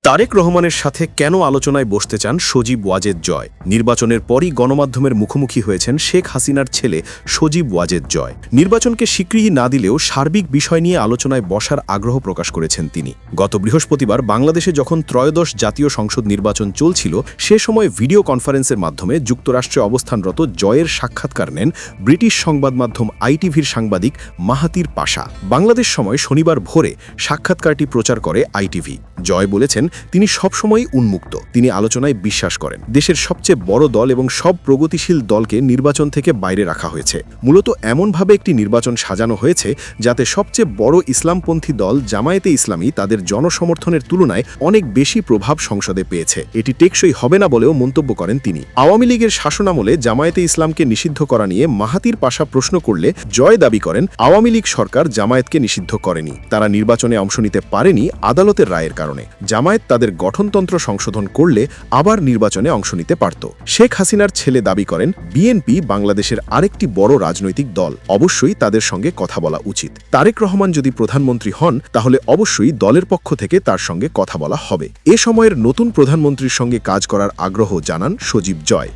তারেক রহমানের সাথে কেন আলোচনায় বসতে চান সজীব ওয়াজেদ জয়? নির্বাচনের পরই গণমাধ্যমের মুখোমুখি হয়েছেন শেখ হাসিনার ছেলে সজীব ওয়াজেদ জয়। নির্বাচনকে স্বীকৃতি না দিলেও সার্বিক বিষয় নিয়ে আলোচনায় বসার আগ্রহ প্রকাশ করেছেন তিনি। গত বৃহস্পতিবার বাংলাদেশে যখন ত্রয়োদশ জাতীয় সংসদ নির্বাচন চলছিল, সে সময় ভিডিও কনফারেন্সের মাধ্যমে যুক্তরাষ্ট্রে অবস্থানরত জয়ের সাক্ষাৎকার নেন ব্রিটিশ সংবাদ মাধ্যম আইটিভির সাংবাদিক মাহাতির পাশা। বাংলাদেশ সময় শনিবার ভোরে সাক্ষাৎকারটি প্রচার করে আইটিভি। জয় বলেছেন, তিনি সবসময়ই উন্মুক্ত। তিনি আলোচনায় বিশ্বাস করেন। দেশের সবচেয়ে বড় দল এবং সব প্রগতিশীল দলকে নির্বাচন থেকে বাইরে রাখা হয়েছে। মূলত এমনভাবে একটি নির্বাচন সাজানো হয়েছে যাতে সবচেয়ে বড় ইসলামপন্থী দল জামায়াতে ইসলামী তাদের জনসমর্থনের তুলনায় অনেক বেশি প্রভাব সংসদে পেয়েছে। এটি টেকসই হবে না বলেও মন্তব্য করেন তিনি। আওয়ামী লীগের শাসনামলে জামায়াতে ইসলামকে নিষিদ্ধ করা নিয়ে মাহাতির পাশা প্রশ্ন করলে জয় দাবি করেন, আওয়ামী লীগ সরকার জামায়াতকে নিষিদ্ধ করেনি। তারা নির্বাচনে অংশ নিতে পারেনি আদালতের রায়ের কারণে। জামায়াত তাদের গঠনতন্ত্র সংশোধন করলে আবার নির্বাচনে অংশ নিতে পারত। শেখ হাসিনার ছেলে দাবি করেন, বিএনপি বাংলাদেশের আরেকটি বড় রাজনৈতিক দল, অবশ্যই তাদের সঙ্গে কথা বলা উচিত। তারেক রহমান যদি প্রধানমন্ত্রী হন তাহলে অবশ্যই দলের পক্ষ থেকে তার সঙ্গে কথা বলা হবে। এ সময়ের নতুন প্রধানমন্ত্রীর সঙ্গে কাজ করার আগ্রহ জানান সজীব জয়।